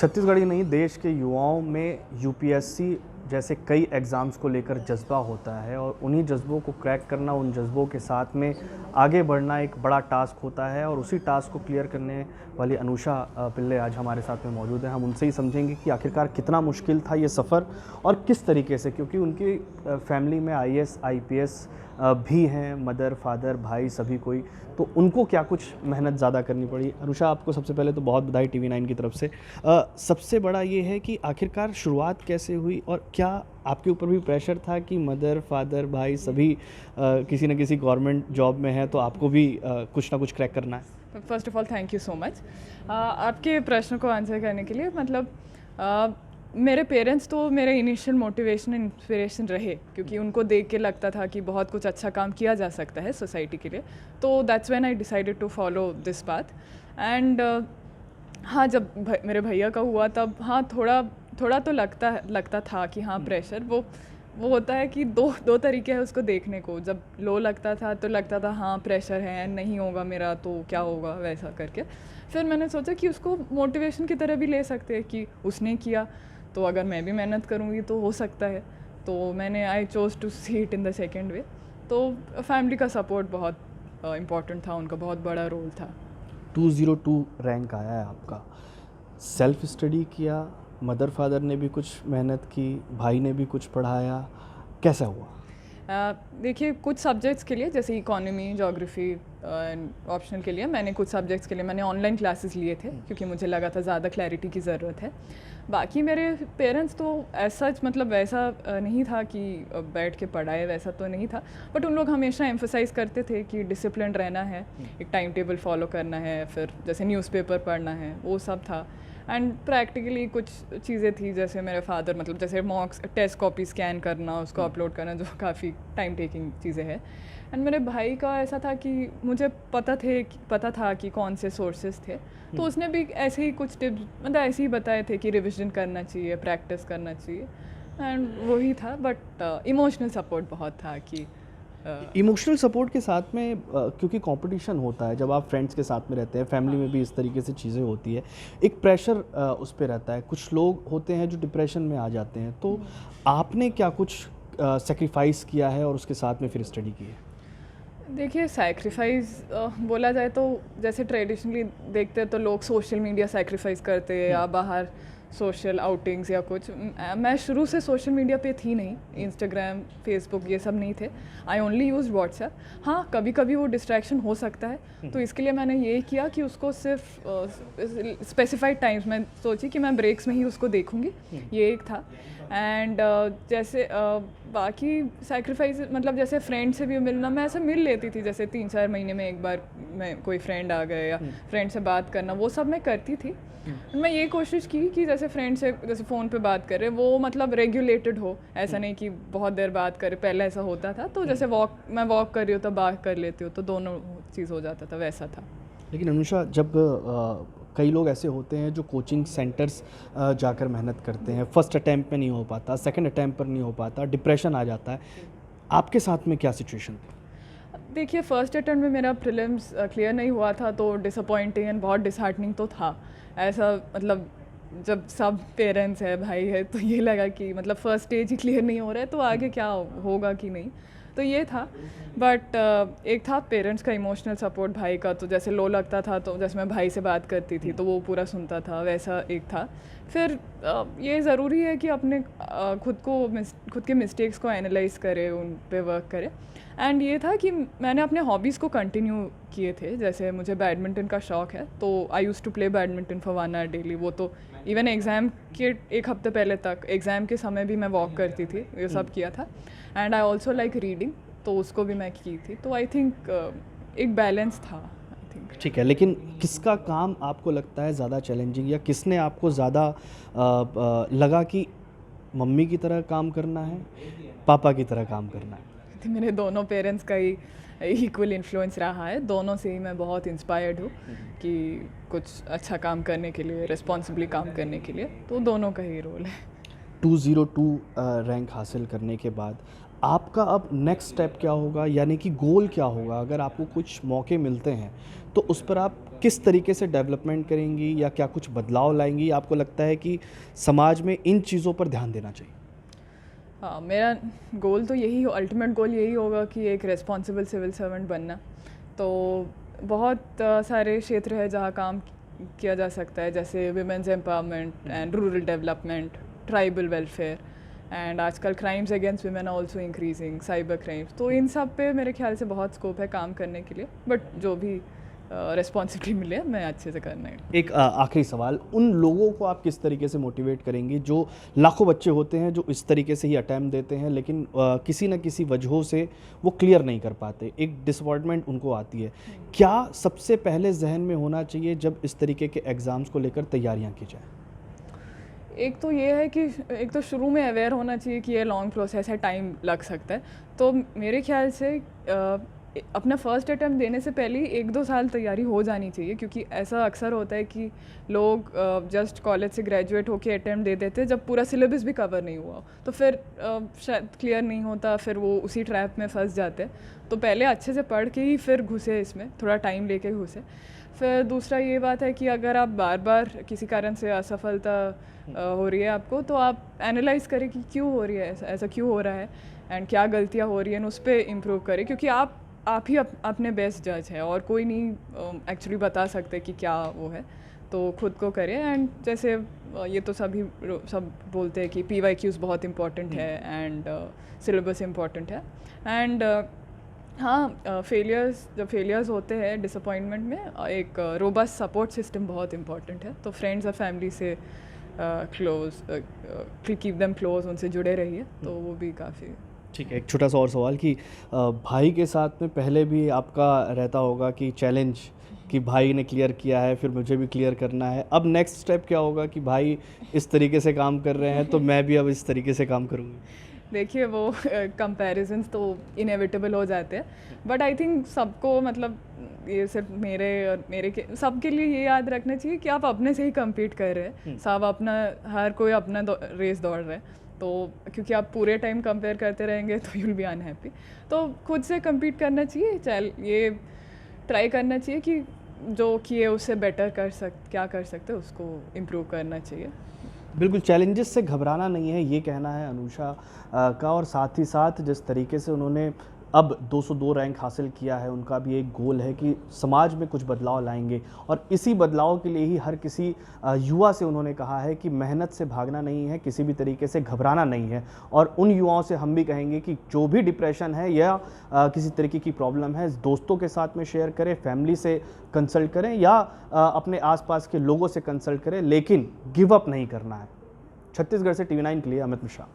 छत्तीसगढ़ ही नहीं, देश के युवाओं में यूपीएससी जैसे कई एग्ज़ाम्स को लेकर जज्बा होता है और उन्हीं जज्बों को क्रैक करना, उन जज्बों के साथ में आगे बढ़ना एक बड़ा टास्क होता है। और उसी टास्क को क्लियर करने वाली अनुषा पिल्ले आज हमारे साथ में मौजूद है। हम उनसे ही समझेंगे कि आखिरकार कितना मुश्किल था ये सफ़र और किस तरीके से, क्योंकि उनकी फैमिली में आईएएस आईपीएस भी हैं, मदर फादर भाई सभी कोई, तो उनको क्या कुछ मेहनत ज़्यादा करनी पड़ी। अनुषा, आपको सबसे पहले तो बहुत बधाई टीवी9 की तरफ से। सबसे बड़ा ये है कि आखिरकार शुरुआत कैसे हुई और क्या आपके ऊपर भी प्रेशर था कि मदर फादर भाई सभी किसी न किसी गवर्नमेंट जॉब में है, तो आपको भी कुछ ना कुछ क्रैक करना है। First of all thank you so much आपके प्रश्न को आंसर करने के लिए। मतलब मेरे पेरेंट्स तो मेरे इनिशियल मोटिवेशन इंस्पिरेशन रहे, क्योंकि उनको देख के लगता था कि बहुत कुछ अच्छा काम किया जा सकता है सोसाइटी के लिए। तो that's when I decided to follow this path. And हाँ, जब मेरे भैया का हुआ तब हाँ थोड़ा तो लगता था कि हाँ प्रेशर वो होता है कि दो तरीके हैं उसको देखने को। जब लो लगता था तो लगता था हाँ प्रेशर है, नहीं होगा मेरा तो क्या होगा, वैसा करके। फिर मैंने सोचा कि उसको मोटिवेशन की तरह भी ले सकते हैं कि उसने किया तो अगर मैं भी मेहनत करूँगी तो हो सकता है। तो मैंने I chose to see it in the second way. तो फैमिली का सपोर्ट बहुत इम्पॉर्टेंट था, उनका बहुत बड़ा रोल था। 202 रैंक आया है आपका। सेल्फ स्टडी किया, मदर फादर ने भी कुछ मेहनत की, भाई ने भी कुछ पढ़ाया, कैसा हुआ? देखिए, कुछ सब्जेक्ट्स के लिए जैसे इकोनॉमी ज्योग्राफी ऑप्शनल के लिए मैंने कुछ सब्जेक्ट्स के लिए मैंने ऑनलाइन क्लासेस लिए थे, क्योंकि मुझे लगा था ज़्यादा क्लैरिटी की ज़रूरत है। बाकी मेरे पेरेंट्स तो ऐसा मतलब वैसा नहीं था कि बैठ के पढ़ाए, वैसा तो नहीं था। बट उन लोग हमेशा एम्फोसाइज करते थे कि डिसिप्लिन रहना है, एक टाइम टेबल फॉलो करना है, फिर जैसे न्यूज़पेपर पढ़ना है, वो सब था। एंड प्रैक्टिकली कुछ चीज़ें थी, जैसे मेरे फादर मतलब जैसे मॉक्स टेस्ट कॉपी स्कैन करना, उसको अपलोड करना, जो काफ़ी टाइम टेकिंग चीज़ें हैं। एंड मेरे भाई का ऐसा था कि मुझे पता था कि कौन से सोर्सेज थे, तो उसने भी ऐसे ही कुछ टिप्स मतलब ऐसे ही बताए थे कि रिविजन करना चाहिए, प्रैक्टिस करना चाहिए। एंड वही था। बट इमोशनल सपोर्ट बहुत था कि इमोशनल सपोर्ट के साथ में क्योंकि कंपटीशन होता है, जब आप फ्रेंड्स के साथ में रहते हैं, फैमिली में भी इस तरीके से चीज़ें होती है, एक प्रेशर उस पे रहता है। कुछ लोग होते हैं जो डिप्रेशन में आ जाते हैं, तो आपने क्या कुछ सेक्रीफाइस किया है और उसके साथ में फिर स्टडी की है? देखिए, सैक्रिफाइस बोला जाए तो जैसे ट्रेडिशनली देखते हैं तो लोग सोशल मीडिया सैक्रिफाइस करते हैं या बाहर सोशल आउटिंग्स या कुछ। मैं शुरू से सोशल मीडिया पे थी नहीं, इंस्टाग्राम फेसबुक ये सब नहीं थे। I only use WhatsApp. हाँ, कभी कभी वो डिस्ट्रैक्शन हो सकता है, तो इसके लिए मैंने ये किया कि उसको सिर्फ स्पेसिफाइड टाइम्स में सोची कि मैं ब्रेक्स में ही उसको देखूँगी, ये एक था। एंड जैसे बाकी सैक्रिफाइस मतलब जैसे फ्रेंड से भी मिलना, मैं ऐसे मिल लेती थी, जैसे 3-4 महीने में एक बार मैं कोई फ्रेंड आ गए या फ्रेंड से बात करना, वो सब मैं करती थी। मैं ये कोशिश की कि जैसे फ्रेंड से जैसे फ़ोन पे बात करे वो मतलब रेगुलेटेड हो, ऐसा नहीं कि बहुत देर बात करे। पहले ऐसा होता था, तो जैसे मैं वॉक कर रही हूँ तो बात कर लेती हूँ, तो दोनों चीज़ हो जाता था, वैसा था। लेकिन अनुषा, जब कई लोग ऐसे होते हैं जो कोचिंग सेंटर्स जाकर मेहनत करते हैं, फर्स्ट अटैम्प्ट में नहीं हो पाता, सेकंड अटैम्प्ट पर नहीं हो पाता, डिप्रेशन आ जाता है, आपके साथ में क्या सिचुएशन थी? देखिए, फर्स्ट अटेम्प्ट में मेरा प्रीलिम्स क्लियर नहीं हुआ था, तो डिसअपॉइंटिंग एंड बहुत डिसहार्टनिंग तो था। ऐसा मतलब जब सब पेरेंट्स है, भाई है, तो ये लगा कि मतलब फर्स्ट स्टेज ही क्लियर नहीं हो रहा है तो आगे क्या होगा कि नहीं, तो ये था। बट एक था पेरेंट्स का इमोशनल सपोर्ट, भाई का तो जैसे लो लगता था तो जैसे मैं भाई से बात करती थी तो वो पूरा सुनता था, वैसा एक था। फिर ये ज़रूरी है कि अपने खुद के मिस्टेक्स को एनालाइज करे, उन पे वर्क करे। एंड ये था कि मैंने अपने हॉबीज़ को कंटिन्यू किए थे। जैसे मुझे बैडमिंटन का शौक़ है, तो I use to play badminton for 1 hour daily. वो तो इवन एग्ज़ाम के 1 हफ्ते पहले तक, एग्ज़ाम के समय भी मैं वॉक करती थी, ये सब किया था। And I also like reading, तो उसको भी मैं की थी। तो आई थिंक एक बैलेंस था, आई थिंक। ठीक है, लेकिन किसका काम आपको लगता है ज़्यादा चैलेंजिंग, या किसने आपको ज़्यादा लगा कि मम्मी की तरह काम करना है, पापा की तरह काम करना है? तो मेरे दोनों पेरेंट्स का ही इक्वल इन्फ्लुएंस रहा है। दोनों से ही मैं बहुत इंस्पायर्ड हूँ कि कुछ अच्छा काम करने के लिए, रिस्पॉन्सिबली काम करने के लिए, तो दोनों का ही रोल है। 202 रैंक हासिल करने के बाद आपका अब नेक्स्ट स्टेप क्या होगा, यानी कि गोल क्या होगा? अगर आपको कुछ मौके मिलते हैं तो उस पर आप किस तरीके से डेवलपमेंट करेंगी या क्या कुछ बदलाव लाएंगी? आपको लगता है कि समाज में इन चीज़ों पर ध्यान देना चाहिए? हाँ, मेरा गोल तो यही हो, अल्टीमेट गोल यही होगा कि एक रिस्पॉन्सिबल सिविल सर्वेंट बनना। तो बहुत सारे क्षेत्र है जहाँ काम किया जा सकता है, जैसे women's empowerment and rural development, tribal welfare, and आजकल crimes against women are also increasing, cyber crimes. तो इन सब पे मेरे ख्याल से बहुत स्कोप है काम करने के लिए, बट जो भी रिस्पॉन्सिबिलिटी मिले मैं अच्छे से करना है। एक आखिरी सवाल, उन लोगों को आप किस तरीके से मोटिवेट करेंगी जो लाखों बच्चे होते हैं जो इस तरीके से ही अटैम्प्ट देते हैं लेकिन किसी न किसी वजहों से वो क्लियर नहीं कर पाते, एक डिसअपॉइंटमेंट उनको आती है? क्या सबसे पहले जहन में होना चाहिए जब इस तरीके के एग्ज़ाम्स को लेकर तैयारियां की जाए? एक तो ये है कि एक तो शुरू में अवेयर होना चाहिए कि ये लॉन्ग प्रोसेस है, टाइम लग सकता है। तो मेरे ख्याल से अपना फर्स्ट अटैम्प्ट देने से पहले ही 1-2 साल तैयारी हो जानी चाहिए, क्योंकि ऐसा अक्सर होता है कि लोग जस्ट कॉलेज से ग्रेजुएट होके अटैम्प्ट दे देते हैं जब पूरा सिलेबस भी कवर नहीं हुआ, तो फिर शायद क्लियर नहीं होता, फिर वो उसी ट्रैप में फंस जाते हैं। तो पहले अच्छे से पढ़ के ही फिर घुसे, इसमें थोड़ा टाइम लेके घुसे। फिर दूसरा ये बात है कि अगर आप बार बार किसी कारण से असफलता हो रही है आपको, तो आप एनालाइज करें कि क्यों हो रही है, ऐसा क्यों हो रहा है, एंड क्या गलतियाँ हो रही हैं, उस पर इम्प्रूव करें, क्योंकि आप ही अपने बेस्ट जज है और कोई नहीं एक्चुअली बता सकते कि क्या वो है। तो खुद को करें, एंड जैसे ये तो सब बोलते हैं कि PYQs बहुत इम्पॉर्टेंट है एंड सिलेबस इम्पॉर्टेंट है, एंड हाँ, जब फेलियर्स होते हैं डिसअपॉइंटमेंट में, एक रोबस्ट सपोर्ट सिस्टम बहुत इम्पॉर्टेंट है। तो फ्रेंड्स और फैमिली से कीप देम क्लोज, उनसे जुड़े रहिए, तो वो भी काफ़ी। ठीक है, एक छोटा सा और सवाल कि भाई के साथ में पहले भी आपका रहता होगा कि चैलेंज कि भाई ने क्लियर किया है फिर मुझे भी क्लियर करना है, अब नेक्स्ट स्टेप क्या होगा कि भाई इस तरीके से काम कर रहे हैं तो मैं भी अब इस तरीके से काम करूँगी? देखिए, वो कंपैरिजन्स तो इनएविटेबल हो जाते हैं, बट आई थिंक सबको, मतलब ये सिर्फ मेरे और मेरे के सबके लिए ये याद रखना चाहिए कि आप अपने से ही compete कर रहे हैं, सब अपना, हर कोई अपना रेस दौड़ रहा है। तो क्योंकि आप पूरे टाइम कंपेयर करते रहेंगे तो यू विल बी अनहैप्पी। तो खुद से compete करना चाहिए, ये ट्राई करना चाहिए कि जो किए उससे बेटर क्या कर सकते हैं उसको इम्प्रूव करना चाहिए। बिल्कुल, चैलेंजेस से घबराना नहीं है, ये कहना है अनुषा का। और साथ ही साथ जिस तरीके से उन्होंने अब 202 रैंक हासिल किया है, उनका भी एक गोल है कि समाज में कुछ बदलाव लाएंगे, और इसी बदलाव के लिए ही हर किसी युवा से उन्होंने कहा है कि मेहनत से भागना नहीं है, किसी भी तरीके से घबराना नहीं है। और उन युवाओं से हम भी कहेंगे कि जो भी डिप्रेशन है या किसी तरीके की प्रॉब्लम है, दोस्तों के साथ में शेयर करें, फैमिली से कंसल्ट करें या अपने आसपास के लोगों से कंसल्ट करें, लेकिन गिव अप नहीं करना है। छत्तीसगढ़ से TV9 के लिए अमित मिश्रा।